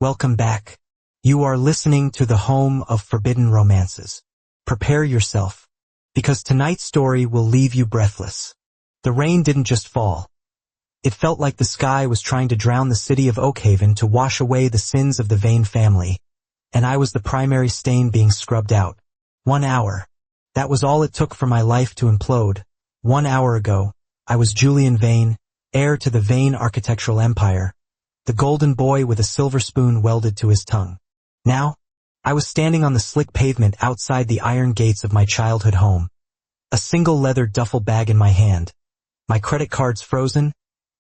Welcome back. You are listening to the home of forbidden romances. Prepare yourself, because tonight's story will leave you breathless. The rain didn't just fall. It felt like the sky was trying to drown the city of Oakhaven to wash away the sins of the Vane family, and I was the primary stain being scrubbed out. 1 hour. That was all it took for my life to implode. 1 hour ago, I was Julian Vane, heir to the Vane architectural empire, the golden boy with a silver spoon welded to his tongue. Now, I was standing on the slick pavement outside the iron gates of my childhood home, a single leather duffel bag in my hand, my credit cards frozen,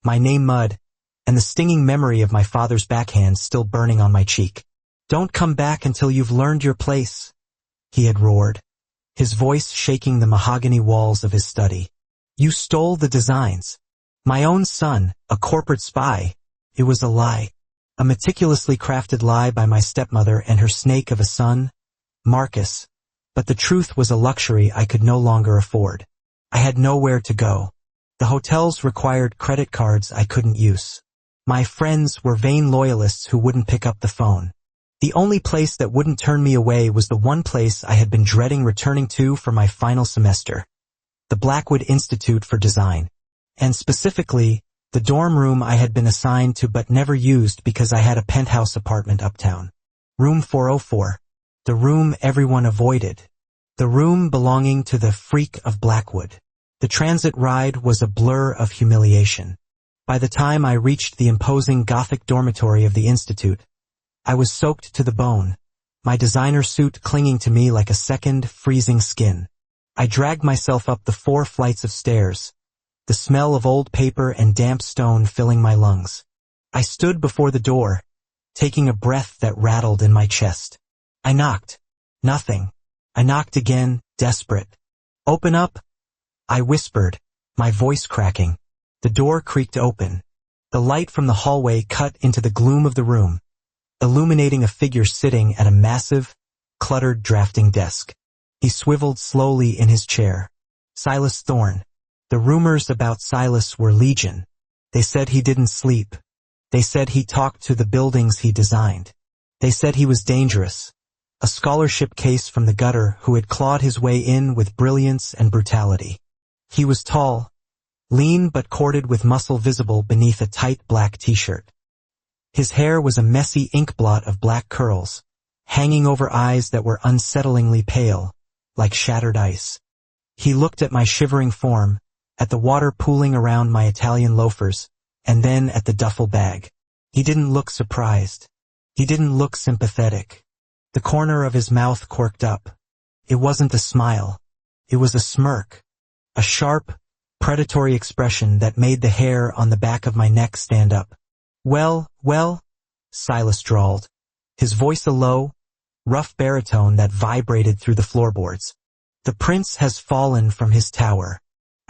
my name mud, and the stinging memory of my father's backhand still burning on my cheek. "Don't come back until you've learned your place," he had roared, his voice shaking the mahogany walls of his study. "You stole the designs. My own son, a corporate spy." It was a lie. A meticulously crafted lie by my stepmother and her snake of a son, Marcus. But the truth was a luxury I could no longer afford. I had nowhere to go. The hotels required credit cards I couldn't use. My friends were Vane loyalists who wouldn't pick up the phone. The only place that wouldn't turn me away was the one place I had been dreading returning to for my final semester, the Blackwood Institute for Design, and specifically, the dorm room I had been assigned to but never used because I had a penthouse apartment uptown. Room 404. The room everyone avoided. The room belonging to the freak of Blackwood. The transit ride was a blur of humiliation. By the time I reached the imposing Gothic dormitory of the Institute, I was soaked to the bone, my designer suit clinging to me like a second, freezing skin. I dragged myself up the 4 flights of stairs, the smell of old paper and damp stone filling my lungs. I stood before the door, taking a breath that rattled in my chest. I knocked. Nothing. I knocked again, desperate. "Open up," I whispered, my voice cracking. The door creaked open. The light from the hallway cut into the gloom of the room, illuminating a figure sitting at a massive, cluttered drafting desk. He swiveled slowly in his chair. Silas Thorne. The rumors about Silas were legion. They said he didn't sleep. They said he talked to the buildings he designed. They said he was dangerous, a scholarship case from the gutter who had clawed his way in with brilliance and brutality. He was tall, lean but corded with muscle visible beneath a tight black t-shirt. His hair was a messy inkblot of black curls, hanging over eyes that were unsettlingly pale, like shattered ice. He looked at my shivering form, at the water pooling around my Italian loafers, and then at the duffel bag. He didn't look surprised. He didn't look sympathetic. The corner of his mouth quirked up. It wasn't a smile. It was a smirk. A sharp, predatory expression that made the hair on the back of my neck stand up. Well, Silas drawled, his voice a low, rough baritone that vibrated through the floorboards. "The prince has fallen from his tower.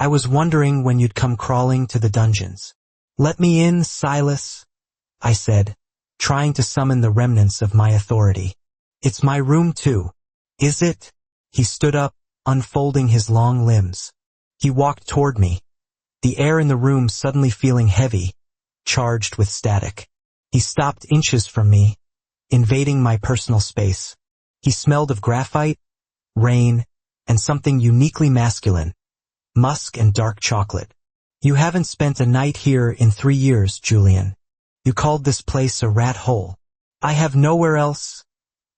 I was wondering when you'd come crawling to the dungeons." "Let me in, Silas," I said, trying to summon the remnants of my authority. "It's my room too." "Is it?" He stood up, unfolding his long limbs. He walked toward me, the air in the room suddenly feeling heavy, charged with static. He stopped inches from me, invading my personal space. He smelled of graphite, rain, and something uniquely masculine, musk and dark chocolate. "You haven't spent a night here in 3 years, Julian. You called this place a rat hole." "I have nowhere else,"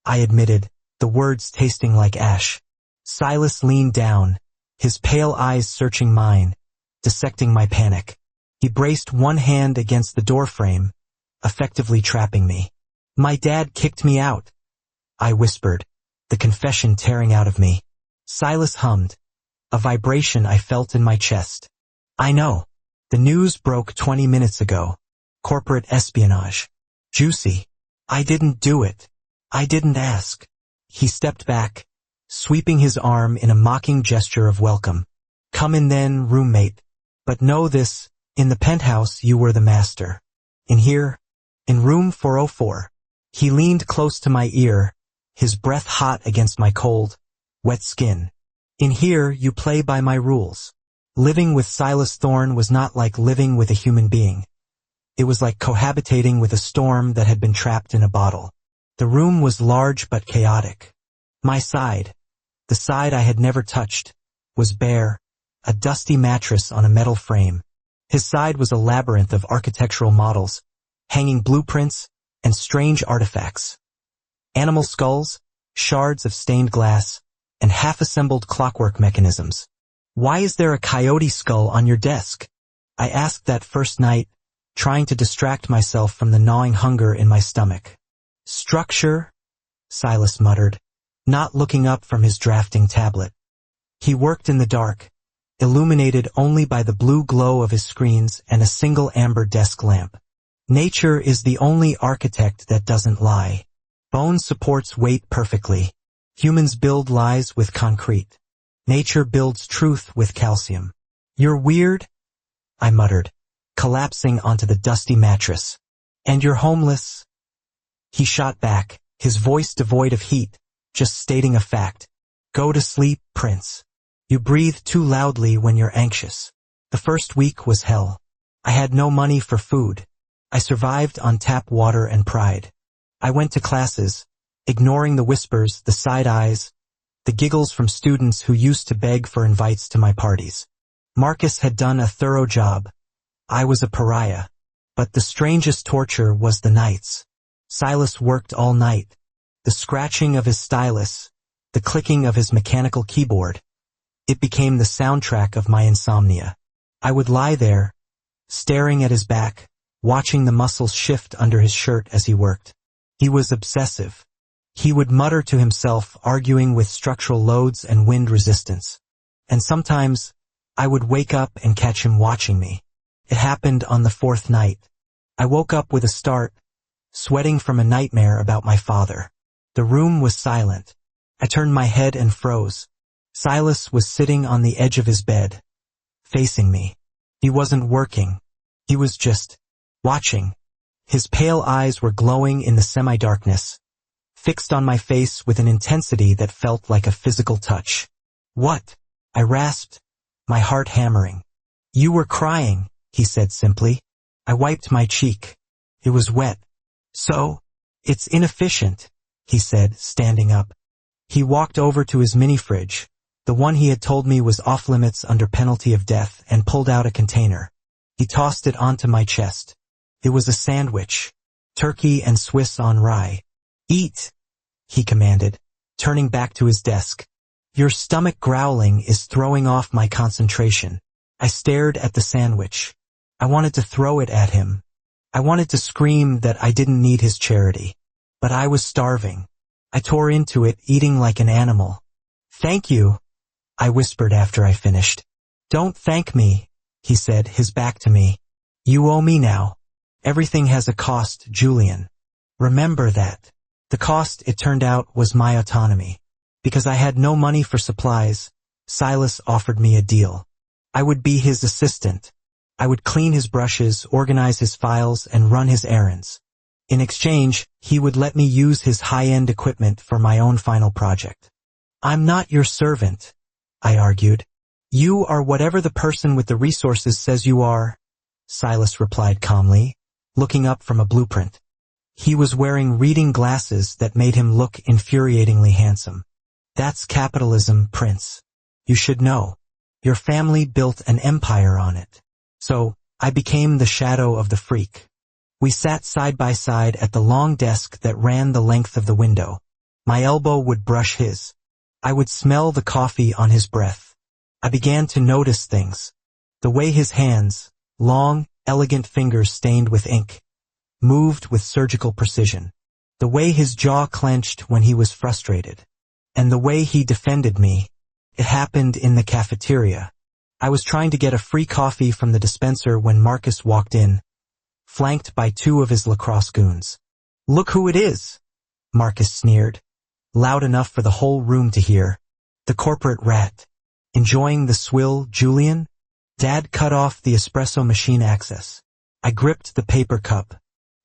I admitted, the words tasting like ash. Silas leaned down, his pale eyes searching mine, dissecting my panic. He braced one hand against the doorframe, effectively trapping me. "My dad kicked me out," I whispered, the confession tearing out of me. Silas hummed, a vibration I felt in my chest. "I know. The news broke 20 minutes ago. Corporate espionage. Juicy. I didn't do it. I didn't ask." He stepped back, sweeping his arm in a mocking gesture of welcome. "Come in then, roommate. But know this, in the penthouse you were the master. In here, in room 404. He leaned close to my ear, his breath hot against my cold, wet skin. "In here you play by my rules." Living with Silas Thorne was not like living with a human being. It was like cohabitating with a storm that had been trapped in a bottle. The room was large but chaotic. My side, the side I had never touched, was bare, a dusty mattress on a metal frame. His side was a labyrinth of architectural models, hanging blueprints, and strange artifacts. Animal skulls, shards of stained glass, and half-assembled clockwork mechanisms. "Why is there a coyote skull on your desk?" I asked that first night, trying to distract myself from the gnawing hunger in my stomach. "Structure," Silas muttered, not looking up from his drafting tablet. He worked in the dark, illuminated only by the blue glow of his screens and a single amber desk lamp. "Nature is the only architect that doesn't lie. Bone supports weight perfectly. Humans build lies with concrete. Nature builds truth with calcium." "You're weird," I muttered, collapsing onto the dusty mattress. "And you're homeless." He shot back, his voice devoid of heat, just stating a fact. "Go to sleep, Prince. You breathe too loudly when you're anxious." The first week was hell. I had no money for food. I survived on tap water and pride. I went to classes, ignoring the whispers, the side eyes, the giggles from students who used to beg for invites to my parties. Marcus had done a thorough job. I was a pariah. But the strangest torture was the nights. Silas worked all night. The scratching of his stylus, the clicking of his mechanical keyboard. It became the soundtrack of my insomnia. I would lie there, staring at his back, watching the muscles shift under his shirt as he worked. He was obsessive. He would mutter to himself, arguing with structural loads and wind resistance. And sometimes, I would wake up and catch him watching me. It happened on the fourth night. I woke up with a start, sweating from a nightmare about my father. The room was silent. I turned my head and froze. Silas was sitting on the edge of his bed, facing me. He wasn't working. He was just watching. His pale eyes were glowing in the semi-darkness, fixed on my face with an intensity that felt like a physical touch. "What?" I rasped, my heart hammering. "You were crying," he said simply. I wiped my cheek. It was wet. "So? It's inefficient," he said, standing up. He walked over to his mini-fridge, the one he had told me was off-limits under penalty of death, and pulled out a container. He tossed it onto my chest. It was a sandwich, turkey and Swiss on rye. "Eat," he commanded, turning back to his desk. "Your stomach growling is throwing off my concentration." I stared at the sandwich. I wanted to throw it at him. I wanted to scream that I didn't need his charity. But I was starving. I tore into it, eating like an animal. "Thank you," I whispered after I finished. "Don't thank me," he said, his back to me. "You owe me now. Everything has a cost, Julian. Remember that." The cost, it turned out, was my autonomy. Because I had no money for supplies, Silas offered me a deal. I would be his assistant. I would clean his brushes, organize his files, and run his errands. In exchange, he would let me use his high-end equipment for my own final project. "I'm not your servant," I argued. "You are whatever the person with the resources says you are," Silas replied calmly, looking up from a blueprint. He was wearing reading glasses that made him look infuriatingly handsome. "That's capitalism, Prince. You should know. Your family built an empire on it." So, I became the shadow of the freak. We sat side by side at the long desk that ran the length of the window. My elbow would brush his. I would smell the coffee on his breath. I began to notice things. The way his hands, long, elegant fingers stained with ink, moved with surgical precision. The way his jaw clenched when he was frustrated. And the way he defended me. It happened in the cafeteria. I was trying to get a free coffee from the dispenser when Marcus walked in, flanked by two of his lacrosse goons. "Look who it is," Marcus sneered, loud enough for the whole room to hear. "The corporate rat. Enjoying the swill, Julian?" Dad cut off the espresso machine access. I gripped the paper cup.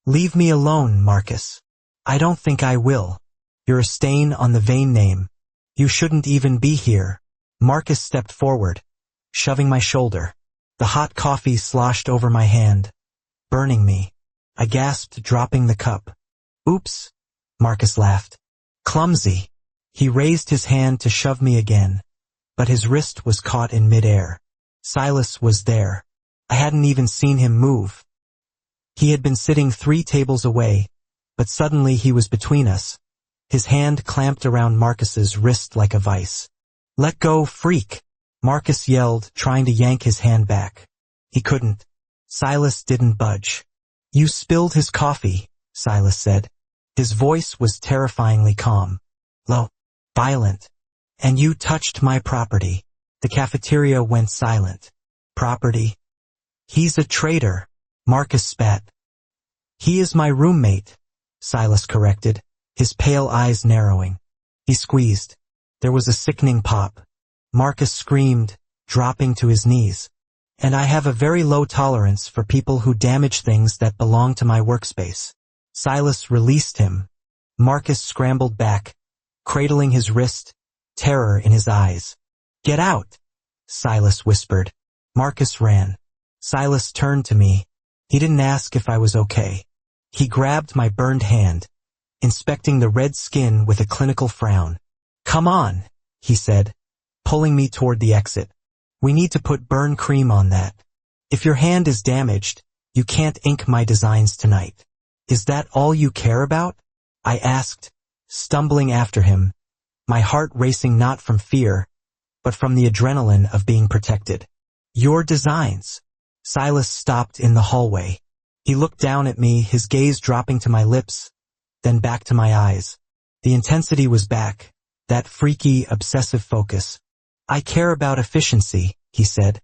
"Leave me alone, Marcus." "I don't think I will. You're a stain on the Vane name. You shouldn't even be here." Marcus stepped forward, shoving my shoulder. The hot coffee sloshed over my hand, burning me. I gasped, dropping the cup. Oops, Marcus laughed. Clumsy. He raised his hand to shove me again, but his wrist was caught in midair. Silas was there. I hadn't even seen him move. He had been sitting 3 tables away, but suddenly he was between us. His hand clamped around Marcus's wrist like a vice. Let go, freak! Marcus yelled, trying to yank his hand back. He couldn't. Silas didn't budge. You spilled his coffee, Silas said. His voice was terrifyingly calm. Low. Violent. And you touched my property. The cafeteria went silent. Property? He's a traitor, Marcus spat. He is my roommate, Silas corrected, his pale eyes narrowing. He squeezed. There was a sickening pop. Marcus screamed, dropping to his knees. And I have a very low tolerance for people who damage things that belong to my workspace. Silas released him. Marcus scrambled back, cradling his wrist, terror in his eyes. Get out, Silas whispered. Marcus ran. Silas turned to me. He didn't ask if I was okay. He grabbed my burned hand, inspecting the red skin with a clinical frown. Come on, he said, pulling me toward the exit. We need to put burn cream on that. If your hand is damaged, you can't ink my designs tonight. Is that all you care about? I asked, stumbling after him, my heart racing not from fear, but from the adrenaline of being protected. Your designs. Silas stopped in the hallway. He looked down at me, his gaze dropping to my lips, then back to my eyes. The intensity was back, that freaky, obsessive focus. I care about efficiency, he said.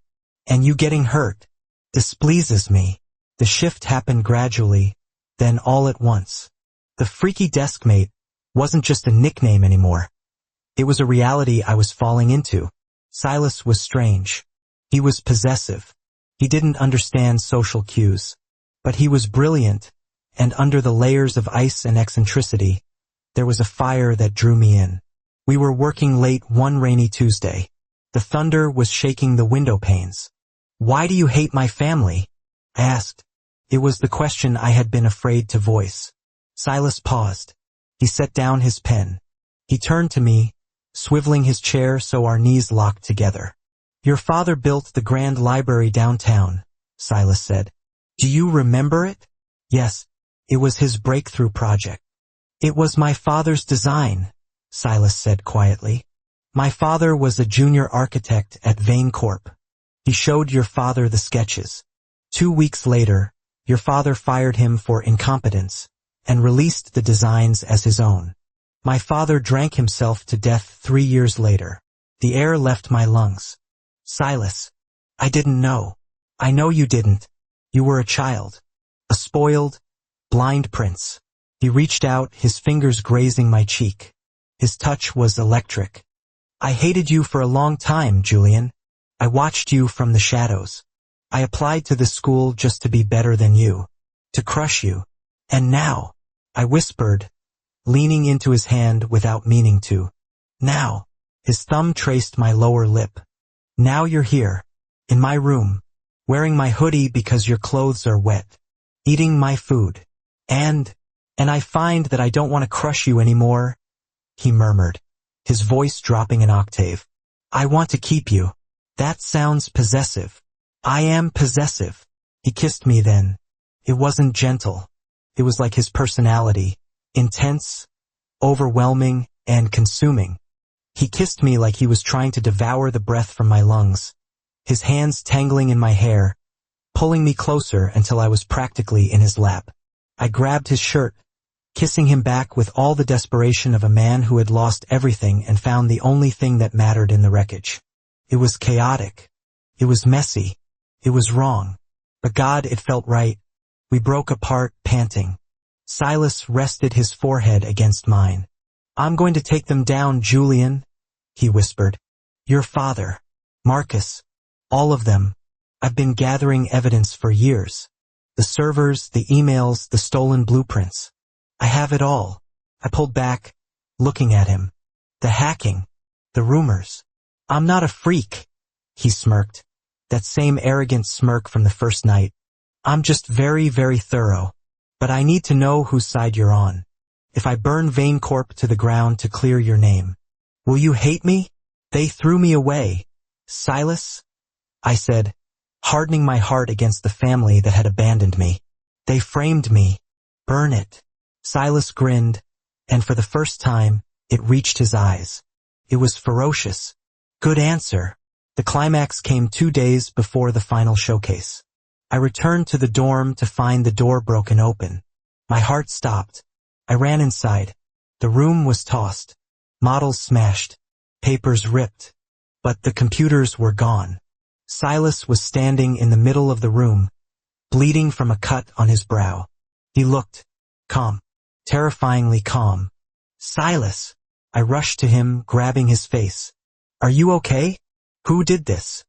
And you getting hurt displeases me. The shift happened gradually, then all at once. The freaky deskmate wasn't just a nickname anymore. It was a reality I was falling into. Silas was strange. He was possessive. He didn't understand social cues. But he was brilliant, and under the layers of ice and eccentricity, there was a fire that drew me in. We were working late one rainy Tuesday. The thunder was shaking the window panes. Why do you hate my family? I asked. It was the question I had been afraid to voice. Silas paused. He set down his pen. He turned to me, swiveling his chair so our knees locked together. Your father built the grand library downtown, Silas said. Do you remember it? Yes, it was his breakthrough project. It was my father's design, Silas said quietly. My father was a junior architect at Vane Corp. He showed your father the sketches. 2 weeks later, your father fired him for incompetence and released the designs as his own. My father drank himself to death 3 years later. The air left my lungs. Silas, I didn't know. I know you didn't. You were a child. A spoiled, blind prince. He reached out, his fingers grazing my cheek. His touch was electric. I hated you for a long time, Julian. I watched you from the shadows. I applied to this school just to be better than you. To crush you. And now, I whispered, leaning into his hand without meaning to. Now, his thumb traced my lower lip. Now you're here, in my room, wearing my hoodie because your clothes are wet, eating my food. And I find that I don't want to crush you anymore, he murmured, his voice dropping an octave. I want to keep you. That sounds possessive. I am possessive. He kissed me then. It wasn't gentle. It was like his personality, intense, overwhelming, and consuming. He kissed me like he was trying to devour the breath from my lungs, his hands tangling in my hair, pulling me closer until I was practically in his lap. I grabbed his shirt, kissing him back with all the desperation of a man who had lost everything and found the only thing that mattered in the wreckage. It was chaotic. It was messy. It was wrong. But God, it felt right. We broke apart, panting. Silas rested his forehead against mine. I'm going to take them down, Julian, he whispered. Your father, Marcus, all of them. I've been gathering evidence for years. The servers, the emails, the stolen blueprints. I have it all. I pulled back, looking at him. The hacking, the rumors. I'm not a freak, he smirked. That same arrogant smirk from the first night. I'm just very, very thorough. But I need to know whose side you're on. If I burn Vane Corp to the ground to clear your name, will you hate me? They threw me away. Silas? I said, hardening my heart against the family that had abandoned me. They framed me. Burn it. Silas grinned, and for the first time, it reached his eyes. It was ferocious. Good answer. The climax came 2 days before the final showcase. I returned to the dorm to find the door broken open. My heart stopped. I ran inside. The room was tossed. Models smashed. Papers ripped. But the computers were gone. Silas was standing in the middle of the room, bleeding from a cut on his brow. He looked calm, terrifyingly calm. Silas! I rushed to him, grabbing his face. Are you okay? Who did this?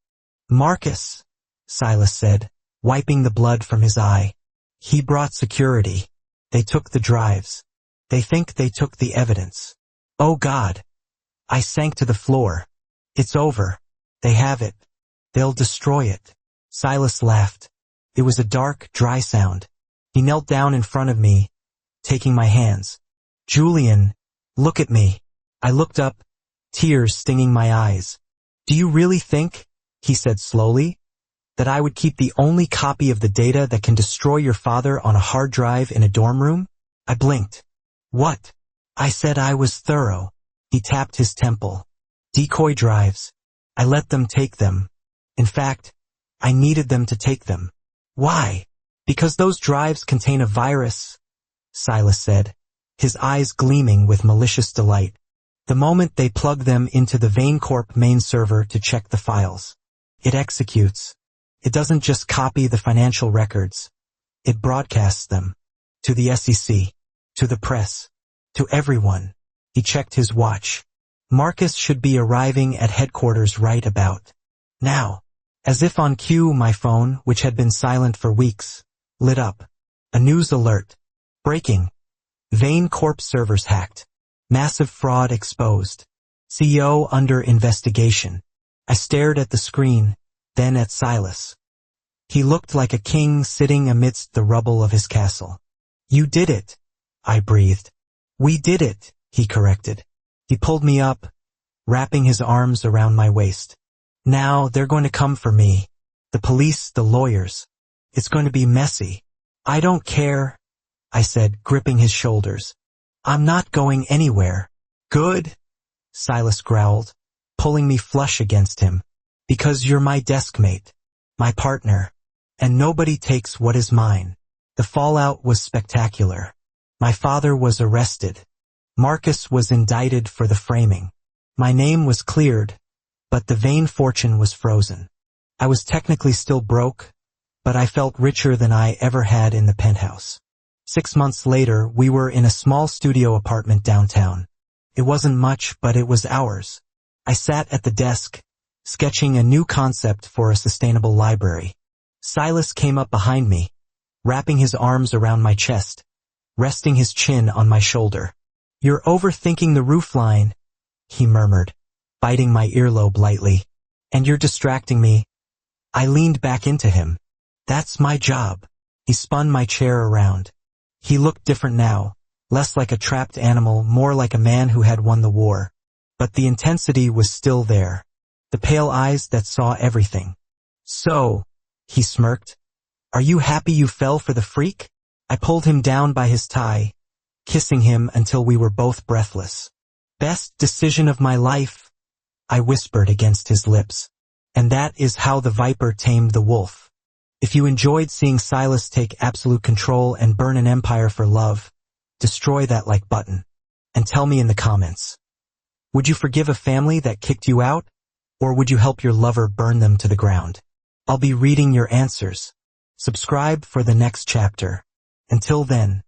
Marcus, Silas said, wiping the blood from his eye. He brought security. They took the drives. They think they took the evidence. Oh God! I sank to the floor. It's over. They have it. They'll destroy it. Silas laughed. It was a dark, dry sound. He knelt down in front of me, taking my hands. Julian, look at me. I looked up, tears stinging my eyes. Do you really think, he said slowly, that I would keep the only copy of the data that can destroy your father on a hard drive in a dorm room? I blinked. What? I said I was thorough. He tapped his temple. Decoy drives. I let them take them. In fact, I needed them to take them. Why? Because those drives contain a virus, Silas said, his eyes gleaming with malicious delight. The moment they plug them into the Vane Corp main server to check the files, it executes. It doesn't just copy the financial records. It broadcasts them. To the SEC. To the press. To everyone. He checked his watch. Marcus should be arriving at headquarters right about now. As if on cue, my phone, which had been silent for weeks, lit up. A news alert. Breaking. Vane Corp servers hacked. Massive fraud exposed. CEO under investigation. I stared at the screen, then at Silas. He looked like a king sitting amidst the rubble of his castle. You did it, I breathed. We did it, he corrected. He pulled me up, wrapping his arms around my waist. Now they're going to come for me. The police, the lawyers. It's going to be messy. I don't care, I said, gripping his shoulders. I'm not going anywhere. Good, Silas growled, pulling me flush against him. Because you're my deskmate, my partner, and nobody takes what is mine. The fallout was spectacular. My father was arrested. Marcus was indicted for the framing. My name was cleared, but the Vane fortune was frozen. I was technically still broke, but I felt richer than I ever had in the penthouse. 6 months later, we were in a small studio apartment downtown. It wasn't much, but it was ours. I sat at the desk, sketching a new concept for a sustainable library. Silas came up behind me, wrapping his arms around my chest, resting his chin on my shoulder. You're overthinking the roofline, he murmured, biting my earlobe lightly. And you're distracting me. I leaned back into him. That's my job. He spun my chair around. He looked different now, less like a trapped animal, more like a man who had won the war. But the intensity was still there. The pale eyes that saw everything. So, he smirked, are you happy you fell for the freak? I pulled him down by his tie, kissing him until we were both breathless. Best decision of my life, I whispered against his lips. And that is how the viper tamed the wolf. If you enjoyed seeing Silas take absolute control and burn an empire for love, destroy that like button. And tell me in the comments. Would you forgive a family that kicked you out? Or would you help your lover burn them to the ground? I'll be reading your answers. Subscribe for the next chapter. Until then.